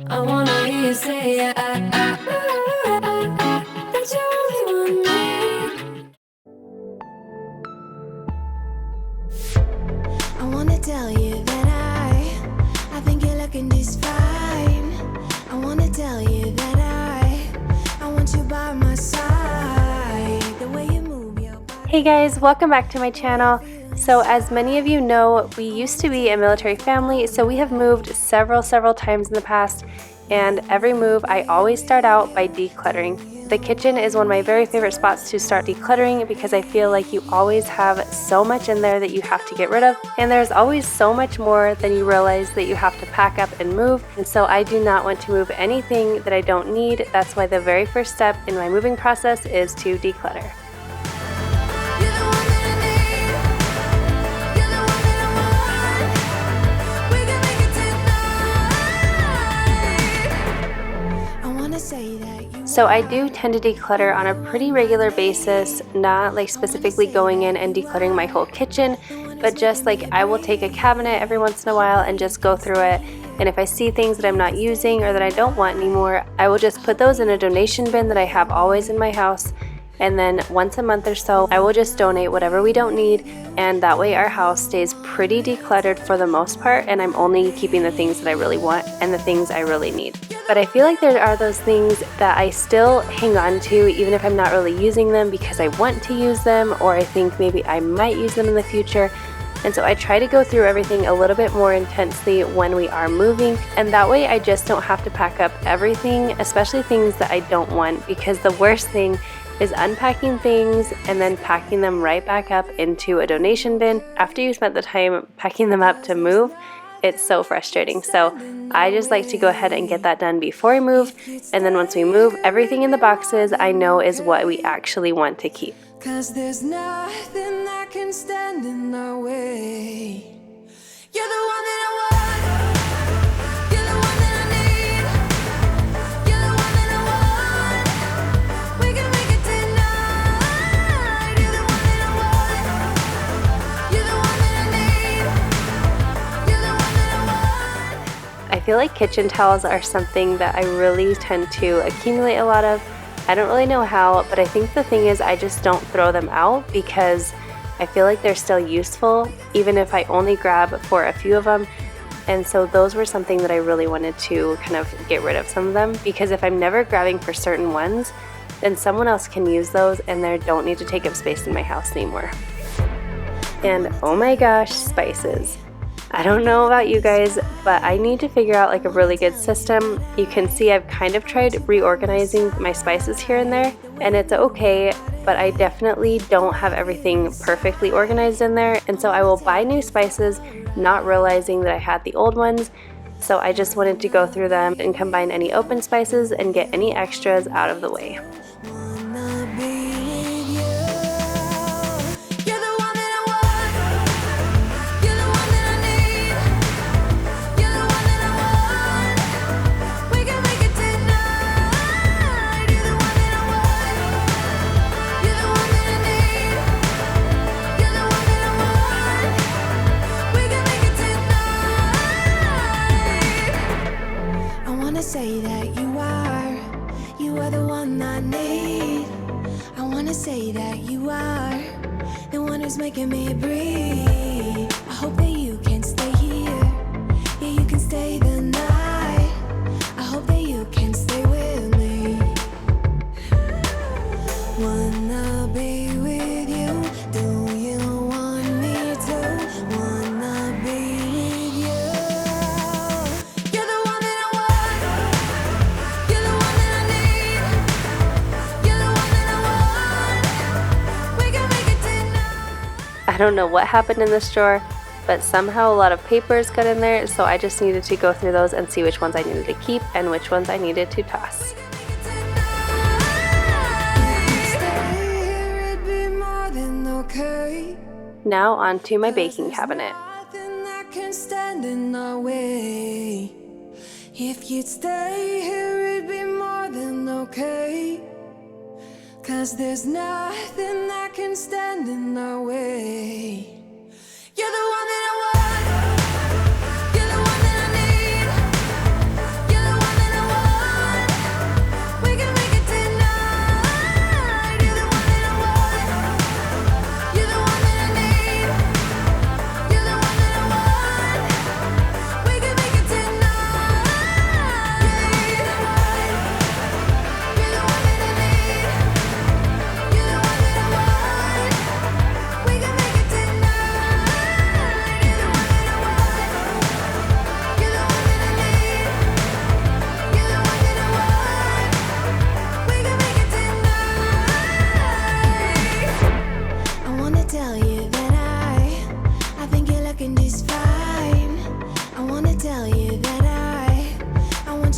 I wanna hear you say that you only want me. I wanna tell you that I think you're looking just fine. I wanna tell you that I want you by my side. The way you move your body. Hey guys, welcome back to my channel. So as many of you know, we used to be a military family, so we have moved several times in the past, and every move I always start out by decluttering. The kitchen is one of my very favorite spots to start decluttering because I feel like you always have so much in there that you have to get rid of, and there's always so much more than you realize that you have to pack up and move, and so I do not want to move anything that I don't need. That's why the very first step in my moving process is to declutter. So I do tend to declutter on a pretty regular basis, not like specifically going in and decluttering my whole kitchen, but just like I will take a cabinet every once in a while and just go through it. And if I see things that I'm not using or that I don't want anymore, I will just put those in a donation bin that I have always in my house. And then once a month or so, I will just donate whatever we don't need, and that way our house stays pretty decluttered for the most part, and I'm only keeping the things that I really want and the things I really need. But I feel like there are those things that I still hang on to even if I'm not really using them because I want to use them, or I think maybe I might use them in the future. And so I try to go through everything a little bit more intensely when we are moving, and that way I just don't have to pack up everything, especially things that I don't want, because the worst thing is unpacking things and then packing them right back up into a donation bin after you spent the time packing them up to move. It's so frustrating. So I just like to go ahead and get that done before I move, and then once we move, everything in the boxes I know is what we actually want to keep. 'Cause there's nothing that can stand in our way. You're the one that I want. You're the one that I need. You're the one that I want. We can make it tonight. You're the one that I want. You're the one that I need. You're the one that I want. I feel like kitchen towels are something that I really tend to accumulate a lot of. I don't really know how, but I think the thing is I just don't throw them out because I feel like they're still useful, even if I only grab for a few of them. And so those were something that I really wanted to kind of get rid of some of them, because if I'm never grabbing for certain ones, then someone else can use those and they don't need to take up space in my house anymore. And oh my gosh, spices. I don't know about you guys, but I need to figure out like a really good system. You can see I've kind of tried reorganizing my spices here and there, and it's okay, but I definitely don't have everything perfectly organized in there, and so I will buy new spices not realizing that I had the old ones. So I just wanted to go through them and combine any open spices and get any extras out of the way. Say that you are the one I need. I wanna say that you are the one who's making me breathe. I hope that you can stay here, yeah, you can stay the night. I hope that you can stay with me. Wanna be with you, do you want me to? Wanna be with you. You're the one that I want. I don't know what happened in this drawer, but somehow a lot of papers got in there, so I just needed to go through those and see which ones I needed to keep and which ones I needed to toss. Now on to my baking cabinet. If you'd stay here, it'd be more than okay. 'Cause there's nothing that can stand in our way. You're the one that I want. You're the one that I need. You're the one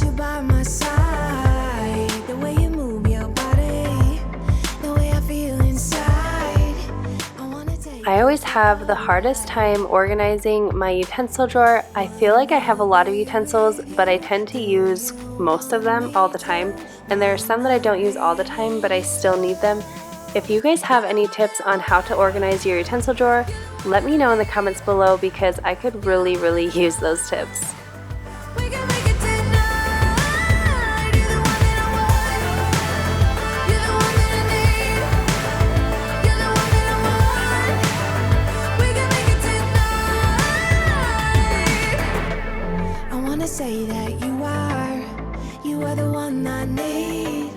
want you by my side. The way you move your body, the way I feel inside. I wanna take I always have the hardest time organizing my utensil drawer. I feel like I have a lot of utensils, but I tend to use most of them all the time. And there are some that I don't use all the time, but I still need them. If you guys have any tips on how to organize your utensil drawer, let me know in the comments below because I could really use those tips. We can make it tonight. You're the one that I want. You're the one that I need. You're the one that I want. We can make it tonight. I wanna say that you are the one I need.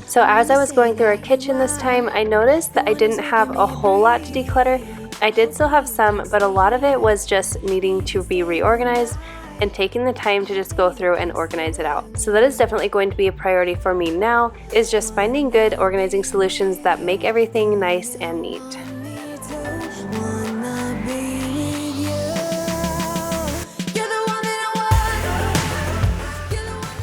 So as I was going through our kitchen this time, I noticed that I didn't have a whole lot to declutter. I did still have some, but a lot of it was just needing to be reorganized and taking the time to just go through and organize it out. So that is definitely going to be a priority for me now, is just finding good organizing solutions that make everything nice and neat.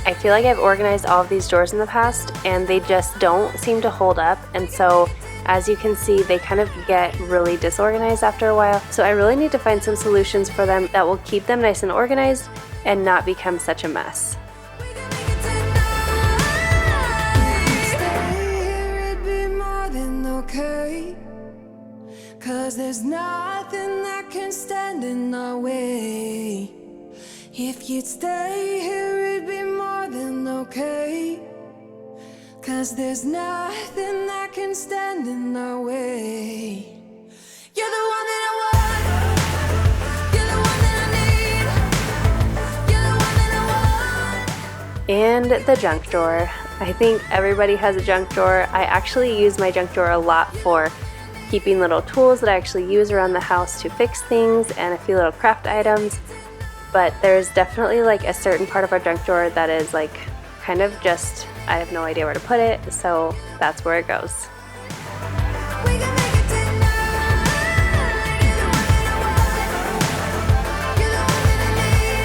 I feel like I've organized all of these drawers in the past and they just don't seem to hold up, and so as you can see they kind of get really disorganized after a while. So I really need to find some solutions for them that will keep them nice and organized and not become such a mess. Cause there's nothing that can stand in our way. If you'd stay here, it'd be more than okay. Cause there's nothing that can stand in our way. You're the one that I want. You're the one that I need. You're the one that I want. And the junk drawer. I think everybody has a junk drawer. I actually use my junk drawer a lot for keeping little tools that I actually use around the house to fix things and a few little craft items. But there's definitely like a certain part of our junk drawer that is like kind of just, I have no idea where to put it, so that's where it goes. We can make it tonight. You're the one that I want. You're the one that I need.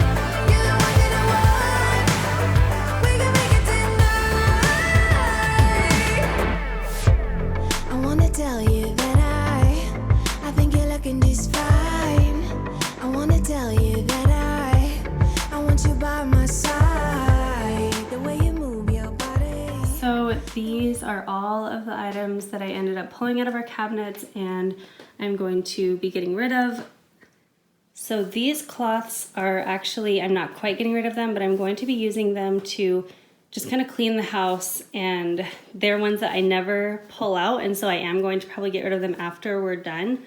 You're the one that I want. We can make it tonight. I wanna tell you that I think you're looking just fine. I wanna tell you that I want you by my side. The way you move your body. So these are all of the items that I ended up pulling out of our cabinets and I'm going to be getting rid of. So these cloths are actually, I'm not quite getting rid of them, but I'm going to be using them to just kind of clean the house, and they're ones that I never pull out, and so I am going to probably get rid of them after we're done.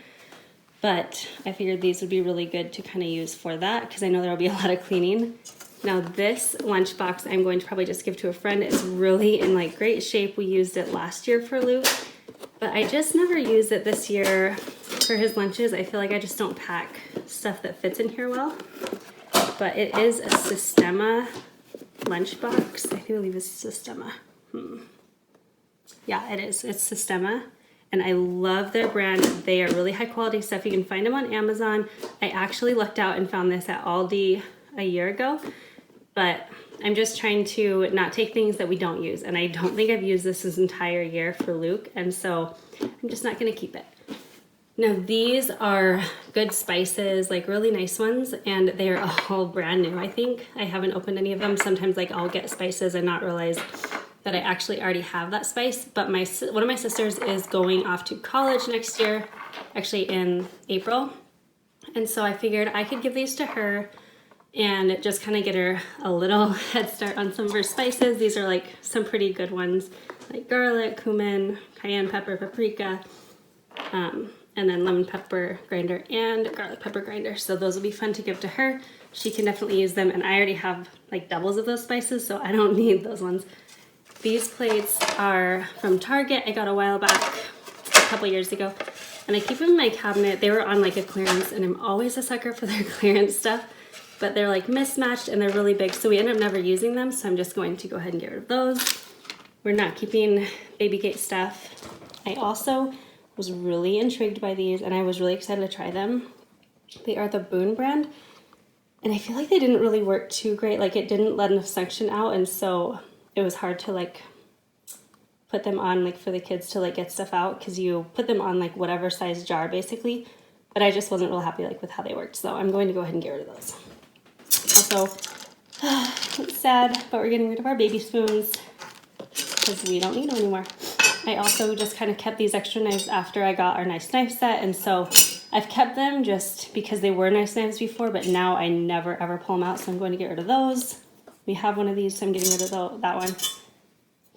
But I figured these would be really good to kind of use for that because I know there will be a lot of cleaning. Now this lunchbox I'm going to probably just give to a friend. It's really in like great shape. We used it last year for Luke, but I just never used it this year for his lunches. I feel like I just don't pack stuff that fits in here well. But it is a Sistema Lunch Box. I believe it's Sistema. Yeah, it is. It's Sistema. And I love their brand. They are really high quality stuff. You can find them on Amazon. I actually looked out and found this at Aldi a year ago, but I'm just trying to not take things that we don't use. And I don't think I've used this entire year for Luke, and so I'm just not gonna keep it. Now these are good spices, like really nice ones, and they're all brand new, I think. I haven't opened any of them. Sometimes like I'll get spices and not realize that I actually already have that spice, but one of my sisters is going off to college next year, actually in April. And so I figured I could give these to her and just kind of get her a little head start on some of her spices. These are like some pretty good ones, like garlic, cumin, cayenne pepper, paprika, and then lemon pepper grinder and garlic pepper grinder. So those will be fun to give to her. She can definitely use them, and I already have like doubles of those spices, so I don't need those ones. These plates are from Target. I got a while back, a couple years ago, and I keep them in my cabinet. They were on like a clearance, and I'm always a sucker for their clearance stuff, but they're like mismatched and they're really big, so we end up never using them, so I'm just going to go ahead and get rid of those. We're not keeping baby gate stuff. I also was really intrigued by these, and I was really excited to try them. They are the Boone brand. And I feel like they didn't really work too great. Like it didn't let enough suction out, and so it was hard to like put them on like for the kids to like get stuff out, because you put them on like whatever size jar basically. But I just wasn't real happy like with how they worked, so I'm going to go ahead and get rid of those. Also, it's sad, but we're getting rid of our baby spoons because we don't need them anymore. I also just kind of kept these extra knives after I got our nice knife set, and so I've kept them just because they were nice knives before, but now I never ever pull them out, so I'm going to get rid of those. We have one of these, so I'm getting rid of that one.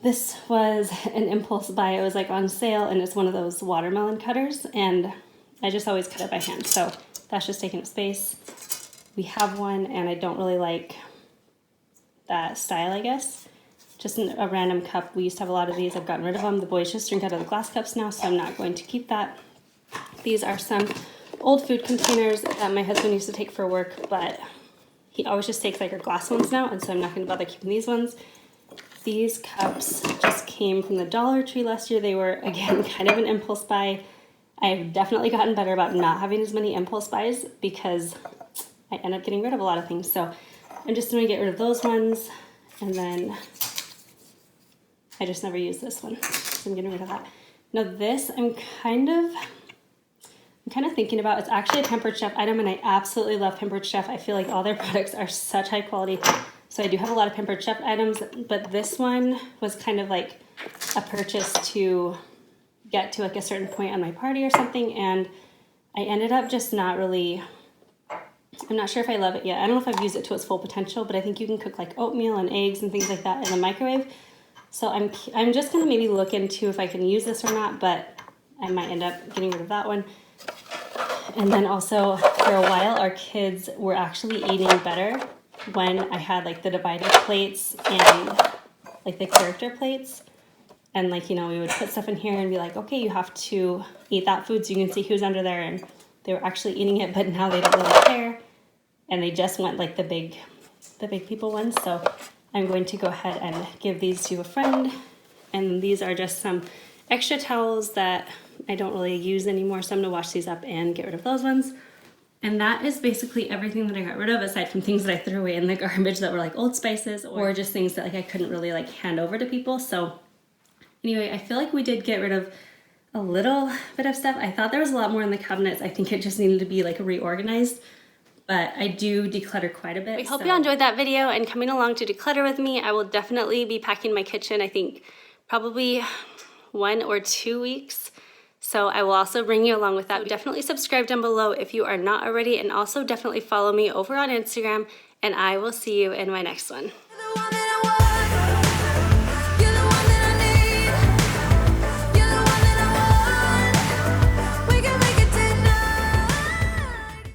This was an impulse buy. It was like on sale, and it's one of those watermelon cutters, and I just always cut it by hand, so that's just taking up space. We have one, and I don't really like that style, I guess. Just a random cup. We used to have a lot of these. I've gotten rid of them. The boys just drink out of the glass cups now, so I'm not going to keep that. These are some old food containers that my husband used to take for work, but he always just takes like our glass ones now, and so I'm not going to bother keeping these ones. These cups just came from the Dollar Tree last year. They were, again, kind of an impulse buy. I've definitely gotten better about not having as many impulse buys because I end up getting rid of a lot of things. So I'm just going to get rid of those ones, and then I just never use this one, so I'm getting rid of that. Now this I'm kind of thinking about. It's actually a Pampered Chef item, and I absolutely love Pampered Chef. I feel like all their products are such high quality. So I do have a lot of Pampered Chef items, but this one was kind of like a purchase to get to like a certain point on my party or something, and I ended up just not really, I'm not sure if I love it yet. I don't know if I've used it to its full potential, but I think you can cook like oatmeal and eggs and things like that in the microwave. So I'm just gonna maybe look into if I can use this or not, but I might end up getting rid of that one. And then also for a while, our kids were actually eating better when I had like the divider plates and like the character plates. And like, you know, we would put stuff in here and be like, okay, you have to eat that food so you can see who's under there. And they were actually eating it, but now they don't really care. And they just want like the big people ones. So I'm going to go ahead and give these to a friend. And these are just some extra towels that I don't really use anymore. So I'm gonna wash these up and get rid of those ones. And that is basically everything that I got rid of, aside from things that I threw away in the garbage that were like Old Spices or just things that like I couldn't really like hand over to people. So anyway, I feel like we did get rid of a little bit of stuff. I thought there was a lot more in the cabinets. I think it just needed to be like reorganized, but I do declutter quite a bit. I hope you enjoyed that video and coming along to declutter with me. I will definitely be packing my kitchen, I think probably 1 or 2 weeks. So I will also bring you along with that. So definitely subscribe down below if you are not already, and also definitely follow me over on Instagram, and I will see you in my next one.